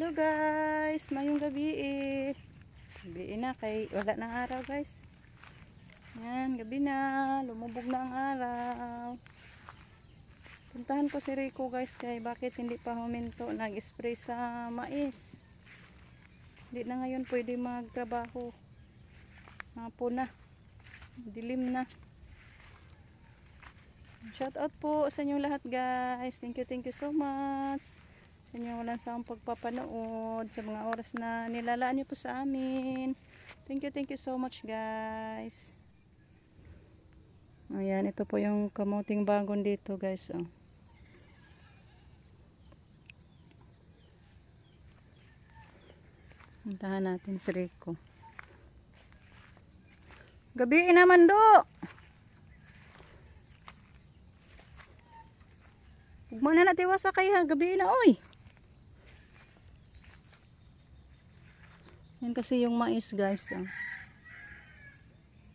Hello guys, mayong gabi Gabi na kay wala ng araw guys. Yan, gabi na, lumubog na ang araw. Puntahan ko si Rico guys kay bakit hindi pa huminto nag-spray sa mais. Hindi na ngayon pwede magtrabaho. Hapon na. Dilim na. Shout out po sa inyong lahat guys. Thank you so much. Sa inyong walang sawang pagpapanood, sa mga oras na nilalaan niyo po sa amin. Thank you so much guys. Ayan, ito po yung kamuting bagon dito guys. Oh. Puntahan natin si Rico. Gabi naman do. Ugma na natiwasa kay ha, gabi na oy. Yan kasi yung mais guys. Oh.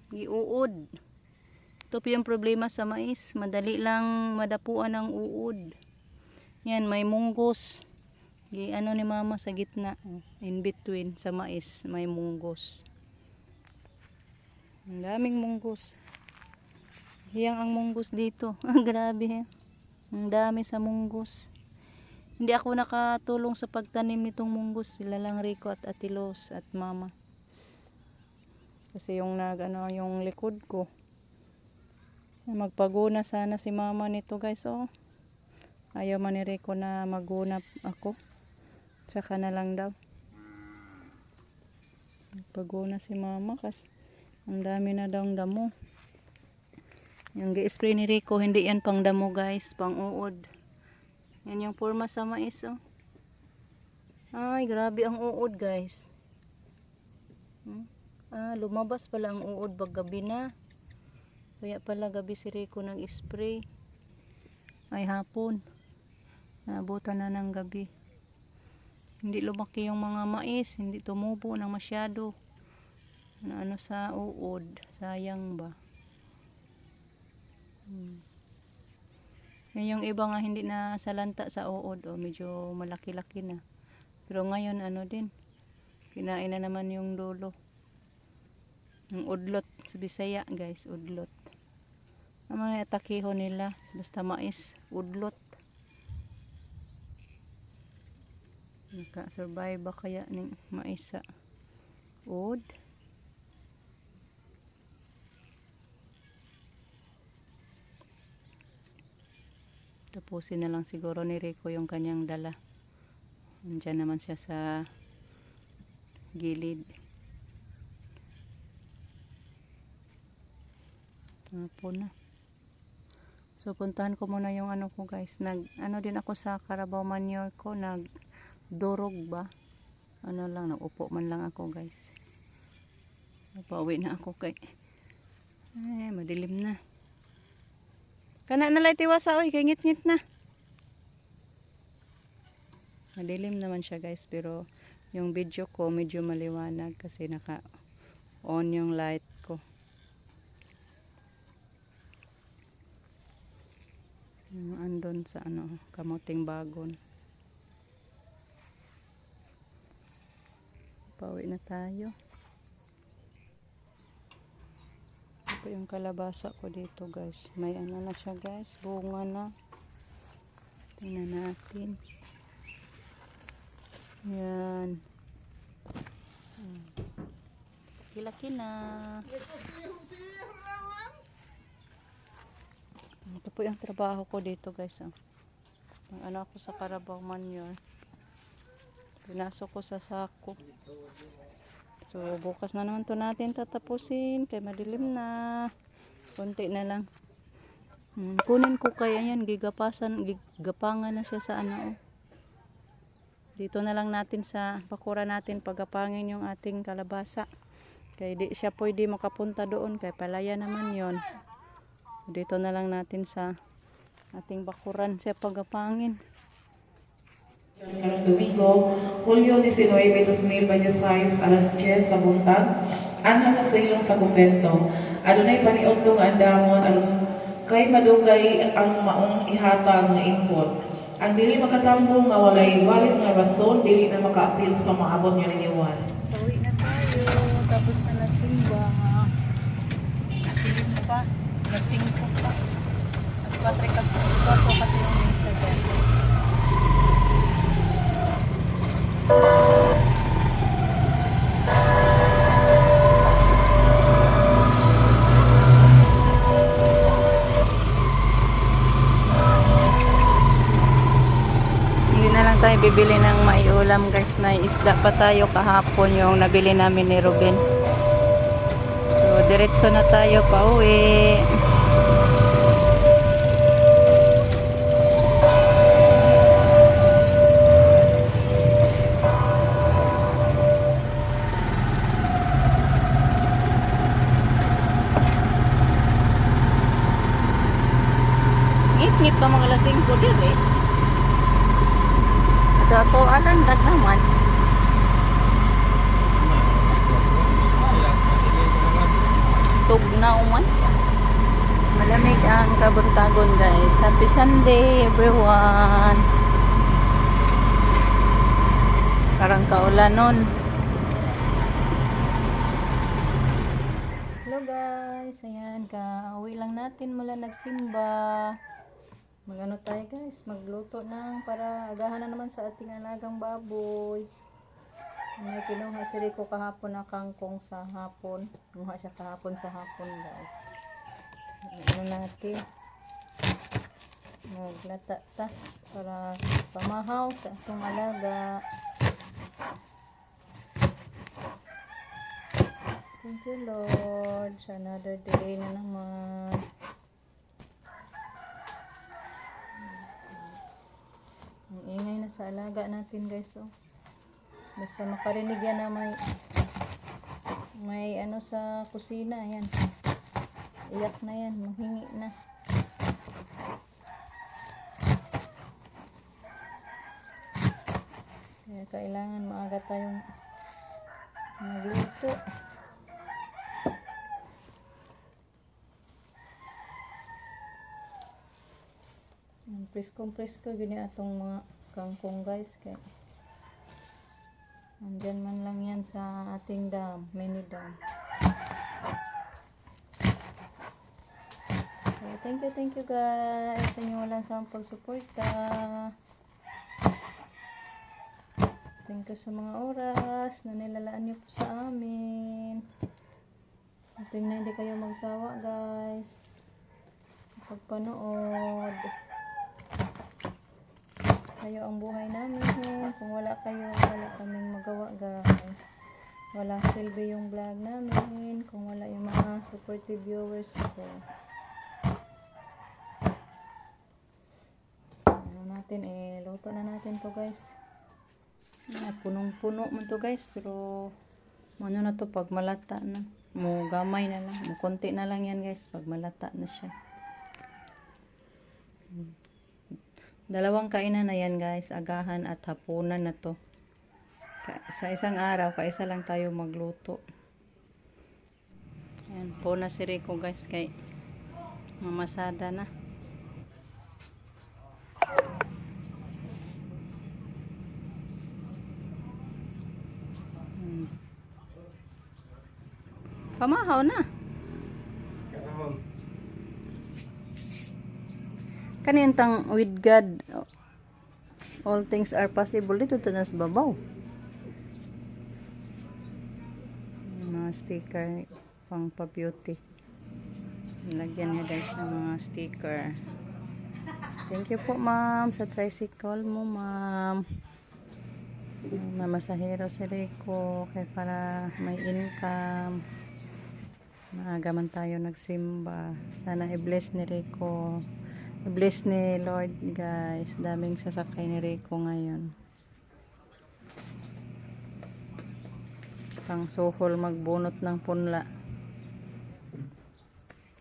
Iuod. Ito po yung problema sa mais. Madali lang madapuan ng uod. Yan, may munggos. Ano ni mama sa gitna. In between sa mais, may munggos. Ang daming munggos. Hiyang ang munggos dito. Grabe. Ang dami sa munggos. Hindi ako nakatulong sa pagtanim nitong munggos. Sila lang Rico at Atilos at mama. Kasi yung yung likod ko. Magpaguna sana si mama nito guys. Oh. Ayaw man ni Rico na maguna ako. Saka na lang daw. Magpaguna si mama kasi ang dami na daw ang damo. Yung gi-spray ni Rico hindi yan pang damo guys. Pang uod. Yan yung forma sa mais oh. Ay grabe ang uod guys. Lumabas pala ang uod pag gabi na. Kaya pala gabi si Rico nag-spray. Ay hapon. Nabutan na ng gabi. Hindi lumaki yung mga mais. Hindi tumubo ng masyado. Ano sa uod. Sayang ba? Yan yung iba nga hindi na salanta sa uod. O, medyo malaki-laki na. Pero ngayon ano din. Kinain na naman yung dulo. Yung udlot. Sa Bisaya guys. Udlot. Ang mga takiho nila. Basta mais. Udlot. Naka-survive ba kaya ng mais sa ud? Tapusin na lang siguro ni Rico yung kanyang dala. Nandiyan naman siya sa gilid. Hapon na. So puntahan ko muna yung ano ko guys. Ano din ako sa Carabao manure ko. Nagdurog ba? Ano lang. Nagupo man lang ako guys. Pauwi na ako kay. Ay madilim na. Kana nalay tiwasa oy kay ngit-ngit na. Madilim naman siya guys pero yung video ko medyo maliwanag kasi naka-on yung light ko. Yung andon sa kamuting bagon. Pauwi na tayo. Ito yung kalabasa ko dito guys. May ano na siya guys. Bunga na. Tingnan natin. Yan. Laki na. Ito po yung trabaho ko dito guys. Ang ano ako sa Carabao manure. Pinasok ko sa sako. So bukas na naman to natin tatapusin. Kaya madilim na. Kunti na lang. Kunin ko kaya yan. Gigapangan na siya sa Dito na lang natin sa bakura natin pagapangin yung ating kalabasa. Kaya di siya pwede makapunta doon. Kaya palaya naman yon. Dito na lang natin sa ating bakuran siya pagapangin. Karong Domingo, Hulyo 19, 2026, alas 10 sa buntag, ana sa silong sa kumpento. Adunay paniod nga andamon kay madugay ang maong ihatag nga input. Ang dili makatambo nga walay valid nga rason, dili na maka-appeal sa maabot nga ninyawan. Pauwi na tayo. Tapos na nasimba. Pilit pa. Nasingko pa. Mas patre kasi. Kwarto kasi yung mesa dyan. Hindi na lang tayo bibili ng maiulam guys. May isda pa tayo kahapon yung nabili namin ni Ruben. So diretso na tayo pa uwi. Ngit-ngit pa mga lasing ko din eh. Ito alandag naman. Tugnaw man. Malamig ang kabuntagon guys. Happy Sunday everyone. Parang kaulan nun. Hello guys. Ayan ka. Uwi lang natin mula nagsimba. Magano tayo guys, magluto ng para agahan na naman sa ating alagang baboy. May kinuha si Rico kahapon na kangkong sa hapon. Kinuha siya kahapon sa hapon guys. Ano natin? Maglata ta para pamahaw sa atong alaga. Thank you Lord sa another day na naman. Ang ingay na sa alaga natin guys oh. Basta makarinig yan na may ano sa kusina yan. Iyak na yan, mahingi na. Kaya kailangan maaga tayong magluto. Presko gini atong mga kangkong guys kay andyan man lang yan sa ating dam, mini dam. So, thank you guys sa inyo walang sawang pagsuporta. Thank you sa mga oras na nilalaan niyo po sa amin. Ito na hindi kayo magsawa guys sa pagpanood. Kayo ang buhay namin. Kung wala kayo, wala kaming magawa guys. Walang silbi yung vlog namin kung wala yung mga supportive viewers ko. Ano natin luto na natin to guys. Punong-puno man to guys, pero ano na to pag malata na. Mo gamay na lang, mo konti na lang yan guys pag malata na siya. Dalawang kainan na yan guys, agahan at hapunan na to. Sa isang araw, kaisa lang tayo magluto. Ayan, po na si Rico guys, kay mamasada na. Pamahaw na. Kanintang with God all things are possible. Dito tanas babaw. Mga sticker pang pa-beauty. Nilagyan niya guys ng mga sticker. Thank you po ma'am sa tricycle mo ma'am. Mamasahero si Rico kaya para may income. Maaga man tayo nagsimba. Sana i-bless ni Rico. I-bless ni Lord guys. Daming sasakay ni Rico ngayon. Pang suhol magbunot ng punla.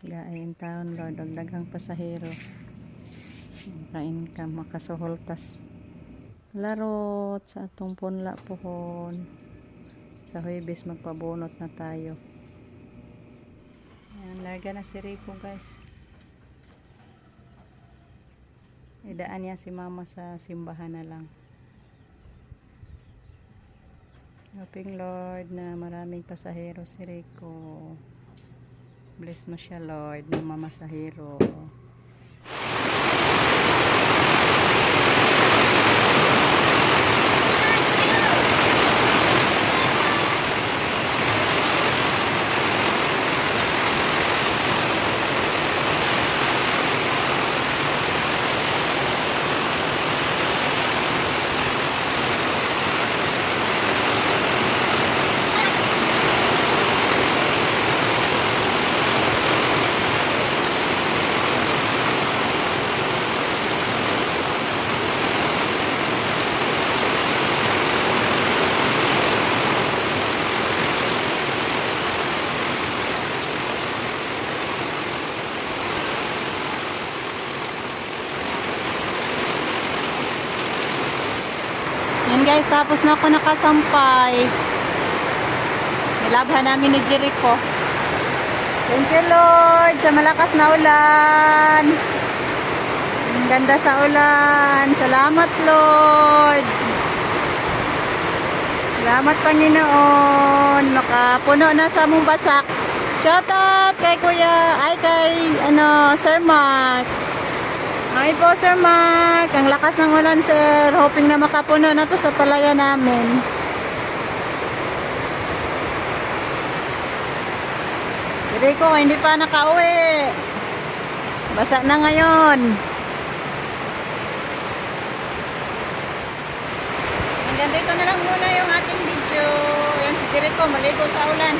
Gain taon Lord. Dagdagang pasahero. Maka-income. Makasuhol tas larot sa atong punla pohon. Sa Huwebes magpabunot na tayo. Ayan, larga na si Rico guys. Idaan niya si mama sa simbahan na lang. Hoping Lord na maraming pasahero si Rico. Bless mo siya Lord ng mamasahero. Yan guys, tapos na ako nakasampay. Nilabhan namin ni Jericho. Thank you Lord sa malakas na ulan. Ang ganda sa ulan. Salamat Lord. Salamat Panginoon. Makapuno na sa mong basak. Shoutout kay Kuya, ay kay Sir Mark. Hi po Sir Mark. Ang lakas ng ulan sir. Hoping na makapuno na to sa palaya namin. Rico, hindi pa nakauwi. Basa na ngayon. Hanggang dito na lang muna yung ating video. Yan si Rico, maligo sa ulan.